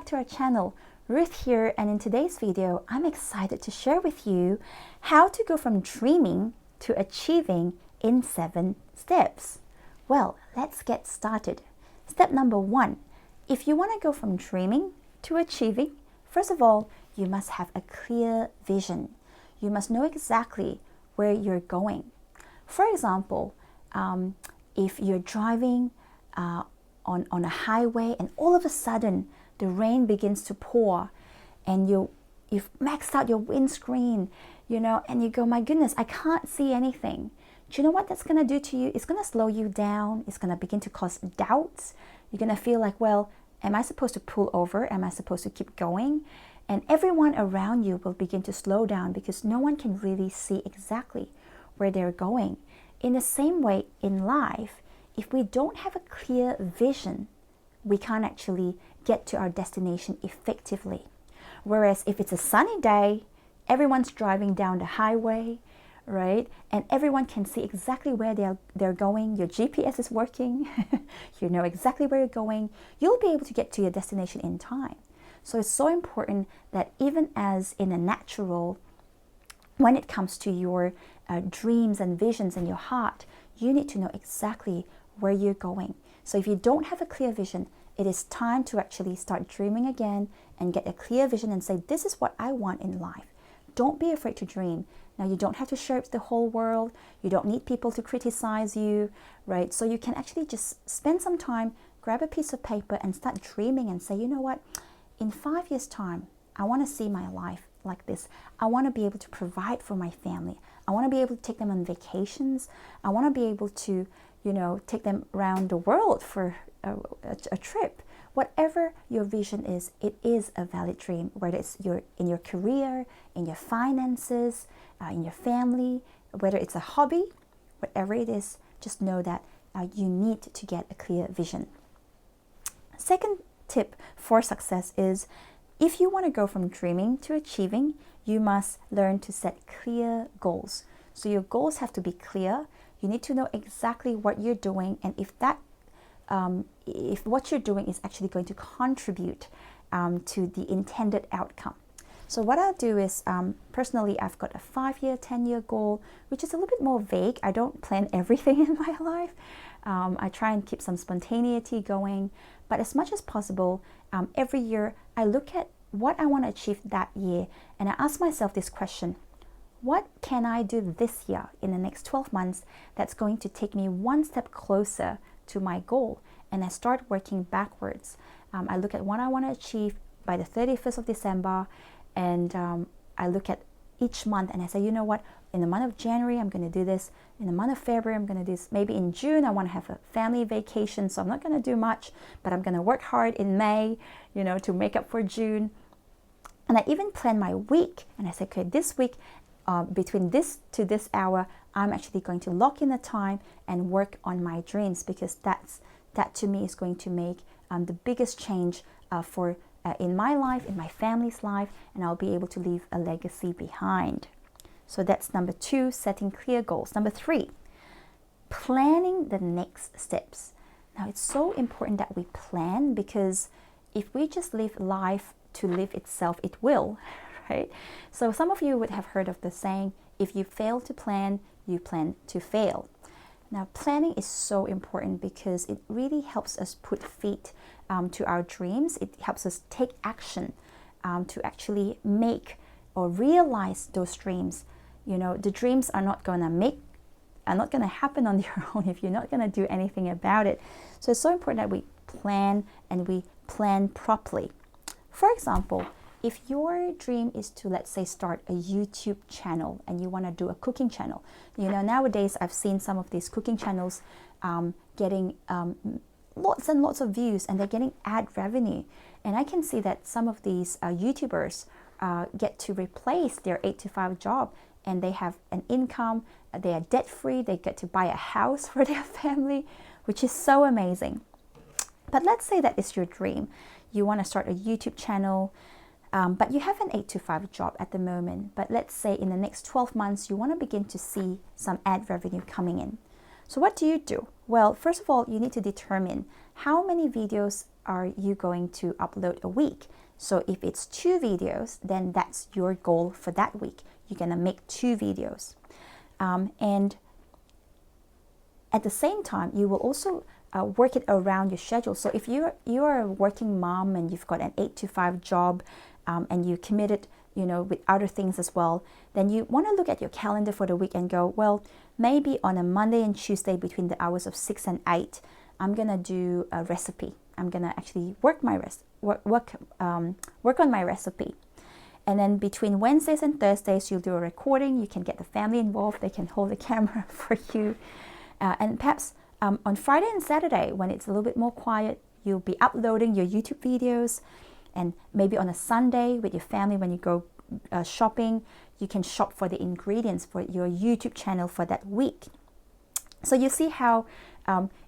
to our channel. Ruth here, and in today's video, I'm excited to share with you how to go from dreaming to achieving in 7 steps. Well, let's get started. Step number 1, if you want to go from dreaming to achieving, first of all, you must have a clear vision. You must know exactly where you're going. For example, if you're driving on a highway and all of a sudden the rain begins to pour and you've maxed out your windscreen, and you go, my goodness, I can't see anything. Do you know what that's going to do to you? It's going to slow you down. It's going to begin to cause doubts. You're going to feel like, well, am I supposed to pull over? Am I supposed to keep going? And everyone around you will begin to slow down because no one can really see exactly where they're going. In the same way, in life, if we don't have a clear vision, we can't actually get to our destination effectively. Whereas if it's a sunny day, everyone's driving down the highway, right? And everyone can see exactly where they're going. Your GPS is working. You know exactly where you're going. You'll be able to get to your destination in time. So it's so important that even as in a natural, when it comes to your dreams and visions in your heart, you need to know exactly where you're going. So if you don't have a clear vision, it is time to actually start dreaming again and get a clear vision and say, this is what I want in life. Don't be afraid to dream. Now, you don't have to share it to the whole world. You don't need people to criticize you, right? So you can actually just spend some time, grab a piece of paper and start dreaming and say, you know what? In 5 years' time, I want to see my life like this. I want to be able to provide for my family. I want to be able to take them on vacations. I want to be able to, take them around the world for a trip. Whatever your vision is, it is a valid dream, whether it's in your career, in your finances, in your family, whether it's a hobby, whatever it is, just know that you need to get a clear vision. Second tip for success is, if you want to go from dreaming to achieving, you must learn to set clear goals. So your goals have to be clear. You need to know exactly what you're doing, and if what you're doing is actually going to contribute to the intended outcome. So what I'll do is, personally, I've got a 5-year, 10-year goal, which is a little bit more vague. I don't plan everything in my life. I try and keep some spontaneity going. But as much as possible, every year, I look at what I want to achieve that year. And I ask myself this question: what can I do this year in the next 12 months that's going to take me one step closer to my goal? And I start working backwards. I look at what I want to achieve by the 31st of December, and I look at each month and I say, you know what, in the month of January, I'm going to do this. In the month of February, I'm going to do this. Maybe in June, I want to have a family vacation, so I'm not going to do much, but I'm going to work hard in May, to make up for June. And I even plan my week, and I say, okay, this week, between this to this hour, I'm actually going to lock in the time and work on my dreams, because that to me is going to make the biggest change in my life, in my family's life, and I'll be able to leave a legacy behind. So that's number 2, setting clear goals. Number 3, planning the next steps. Now, it's so important that we plan, because if we just live life to live itself, it will, right? So some of you would have heard of the saying, if you fail to plan, you plan to fail. Now, planning is so important because it really helps us put feet to our dreams. It helps us take action to actually make or realize those dreams. The dreams are not going to happen on their own if you're not going to do anything about it. So it's so important that we plan, and we plan properly. For example, if your dream is to, let's say, start a YouTube channel and you want to do a cooking channel, nowadays I've seen some of these cooking channels getting lots and lots of views, and they're getting ad revenue. And I can see that some of these YouTubers get to replace their 8-to-5 job, and they have an income, they are debt free, they get to buy a house for their family, which is so amazing. But let's say that is your dream. You want to start a YouTube channel, but you have an 8-to-5 job at the moment. But let's say in the next 12 months, you want to begin to see some ad revenue coming in. So what do you do? Well, first of all, you need to determine how many videos are you going to upload a week. So if it's 2 videos, then that's your goal for that week. You're gonna make 2 videos. And at the same time, you will also work it around your schedule. So if you're a working mom and you've got an 8 to 5 job, and you committed, with other things as well, then you want to look at your calendar for the week and go, well, maybe on a Monday and Tuesday between the hours of 6 and 8, I'm gonna do a recipe. I'm gonna actually work on my recipe. And then between Wednesdays and Thursdays, you'll do a recording. You can get the family involved. They can hold the camera for you. And perhaps on Friday and Saturday, when it's a little bit more quiet, you'll be uploading your YouTube videos. And maybe on a Sunday with your family, when you go shopping, you can shop for the ingredients for your YouTube channel for that week. So you see how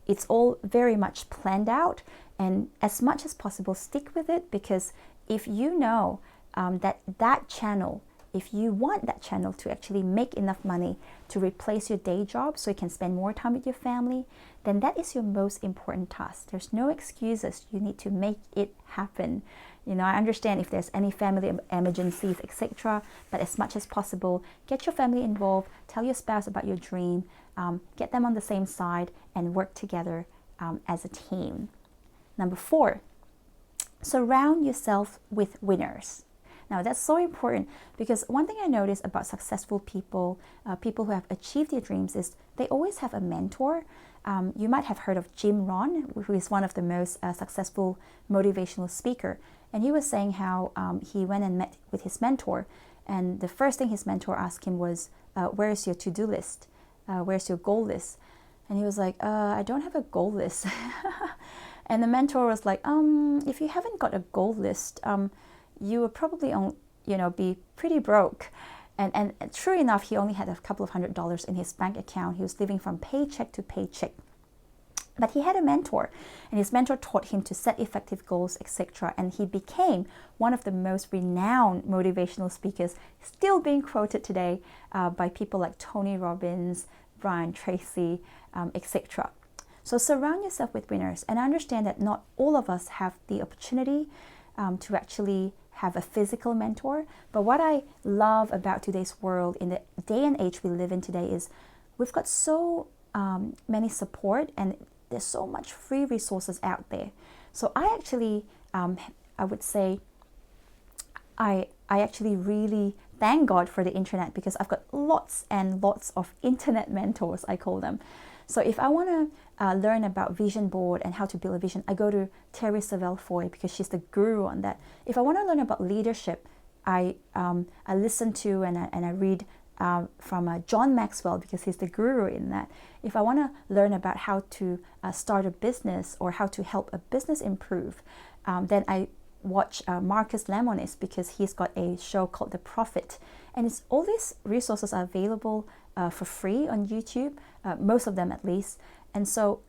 it's all very much planned out, and as much as possible, stick with it, because if you know that channel, if you want that channel to actually make enough money to replace your day job so you can spend more time with your family, then that is your most important task. There's no excuses. You need to make it happen. I understand if there's any family emergencies, etc., but as much as possible, get your family involved, tell your spouse about your dream, get them on the same side, and work together as a team. Number 4, surround yourself with winners. Now, that's so important, because one thing I notice about successful people, people who have achieved their dreams, is they always have a mentor. You might have heard of Jim Rohn, who is one of the most successful motivational speaker. And he was saying how he went and met with his mentor. And the first thing his mentor asked him was, where's your to-do list? Where's your goal list? And he was like, I don't have a goal list. And the mentor was like, if you haven't got a goal list, you will probably, be pretty broke. And true enough, he only had a couple of $100s in his bank account. He was living from paycheck to paycheck. But he had a mentor, and his mentor taught him to set effective goals, etc. And he became one of the most renowned motivational speakers, still being quoted today by people like Tony Robbins, Brian Tracy, etc. So surround yourself with winners. And I understand that not all of us have the opportunity to actually have a physical mentor. But what I love about today's world, in the day and age we live in today, is we've got so many support, and there's so much free resources out there. So I actually, I would say, I actually really thank God for the internet, because I've got lots and lots of internet mentors, I call them. So if I want to learn about vision board and how to build a vision, I go to Terry Savelle Foy, because she's the guru on that. If I want to learn about leadership, I listen to and I read from John Maxwell, because he's the guru in that. If I want to learn about how to start a business or how to help a business improve, then I watch Marcus Lemonis, because he's got a show called The Prophet. And all these resources are available for free on YouTube, most of them at least. And so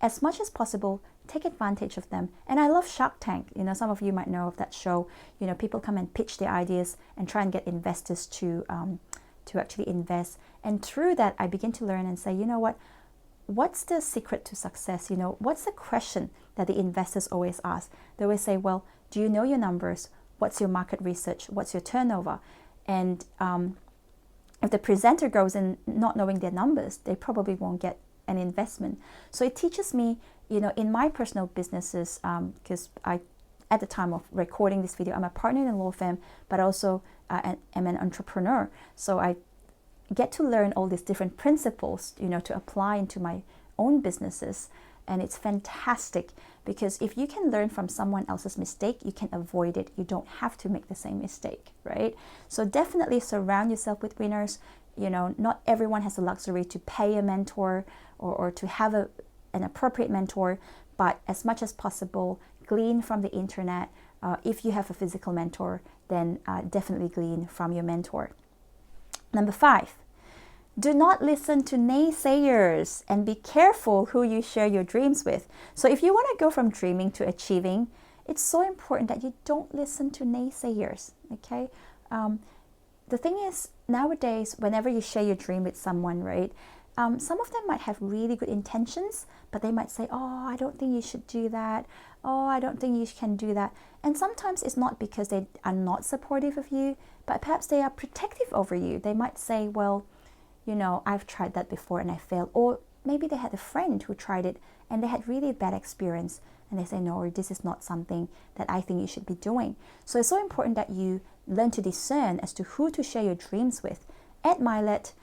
as much as possible, take advantage of them. And I love Shark Tank. Some of you might know of that show. People come and pitch their ideas and try and get investors to actually invest. And through that, I begin to learn and say, what's the secret to success? What's the question that the investors always ask? They always say, well, do you know your numbers? What's your market research? What's your turnover? And if the presenter goes in not knowing their numbers, they probably won't get an investment. So it teaches me, in my personal businesses, because at the time of recording this video, I'm a partner in a law firm, but also am an entrepreneur. So I get to learn all these different principles, to apply into my own businesses. And it's fantastic, because if you can learn from someone else's mistake, you can avoid it. You don't have to make the same mistake, right? So definitely surround yourself with winners. Not everyone has the luxury to pay a mentor or to have an appropriate mentor, but as much as possible, glean from the internet. If you have a physical mentor, then definitely glean from your mentor. Number 5, do not listen to naysayers, and be careful who you share your dreams with. So if you want to go from dreaming to achieving, it's so important that you don't listen to naysayers, okay? The thing is, nowadays, whenever you share your dream with someone, right, some of them might have really good intentions, but they might say, oh, I don't think you should do that. Oh, I don't think you can do that. And sometimes it's not because they are not supportive of you, but perhaps they are protective over you. They might say, well, you know, I've tried that before and I failed. Or maybe they had a friend who tried it and they had really bad experience. And they say, no, this is not something that I think you should be doing. So it's so important that you learn to discern as to who to share your dreams with. Ed Milet,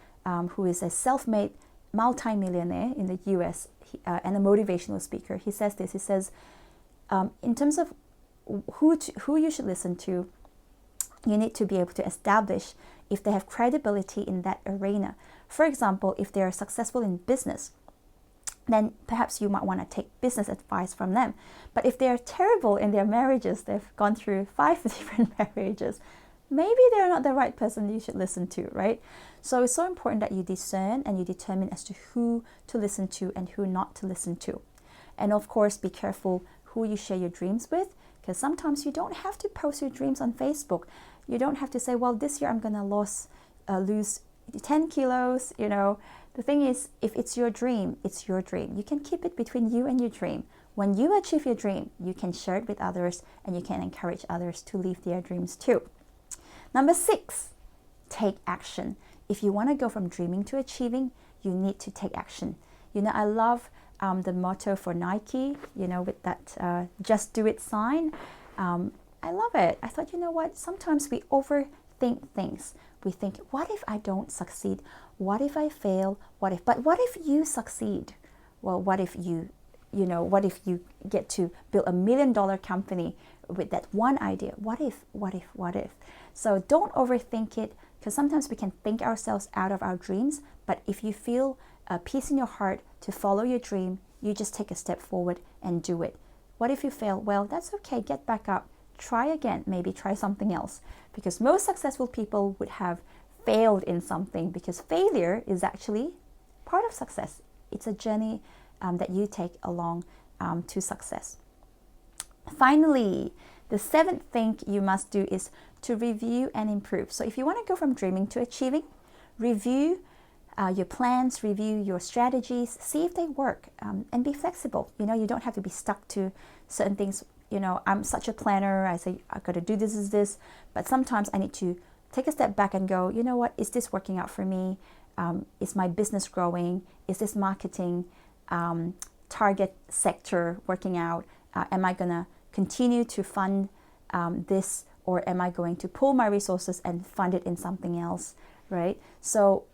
who is a self-made multi-millionaire in the US and a motivational speaker, he says this. He says, in terms of who you should listen to, you need to be able to establish if they have credibility in that arena. For example, if they are successful in business, then perhaps you might want to take business advice from them. But if they are terrible in their marriages, they've gone through 5 different marriages, maybe they're not the right person you should listen to, right? So it's so important that you discern and you determine as to who to listen to and who not to listen to. And of course, be careful who you share your dreams with, because sometimes you don't have to post your dreams on Facebook. You don't have to say, well, this year I'm going to lose 10 kilos, you know. The thing is, if it's your dream, it's your dream. You can keep it between you and your dream. When you achieve your dream, you can share it with others and you can encourage others to live their dreams too. Number 6, take action. If you want to go from dreaming to achieving, you need to take action. You know, I love the motto for Nike, you know, with that just do it sign. I love it. I thought, you know what, sometimes we overthink things. We think, what if I don't succeed? What if I fail? But what if you succeed? Well, what if what if you get to build $1 million company with that one idea? What if? So don't overthink it, because sometimes we can think ourselves out of our dreams. But if you feel a peace in your heart to follow your dream, you just take a step forward and do it. What if you fail? Well, that's okay. Get back up. Try again. Maybe try something else. Because most successful people would have failed in something, because failure is actually part of success. It's a journey that you take along to success. Finally, the 7th thing you must do is to review and improve. So if you want to go from dreaming to achieving, review your plans, review your strategies, see if they work, and be flexible. You know, you don't have to be stuck to certain things. You know, I'm such a planner. I say, I've got to do this, but sometimes I need to take a step back and go, you know what, is this working out for me? Is my business growing? Is this marketing target sector working out? Am I going to continue to fund this, or am I going to pull my resources and fund it in something else, right? So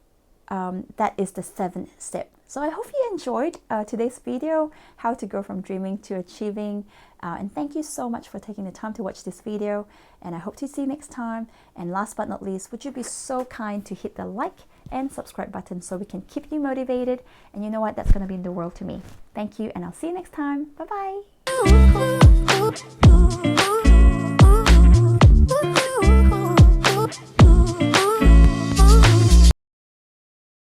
that is the 7th step. So I hope you enjoyed today's video, how to go from dreaming to achieving. And thank you so much for taking the time to watch this video. And I hope to see you next time. And last but not least, would you be so kind to hit the like and subscribe button so we can keep you motivated? And you know what? That's going to mean the world to me. Thank you, and I'll see you next time. Bye-bye.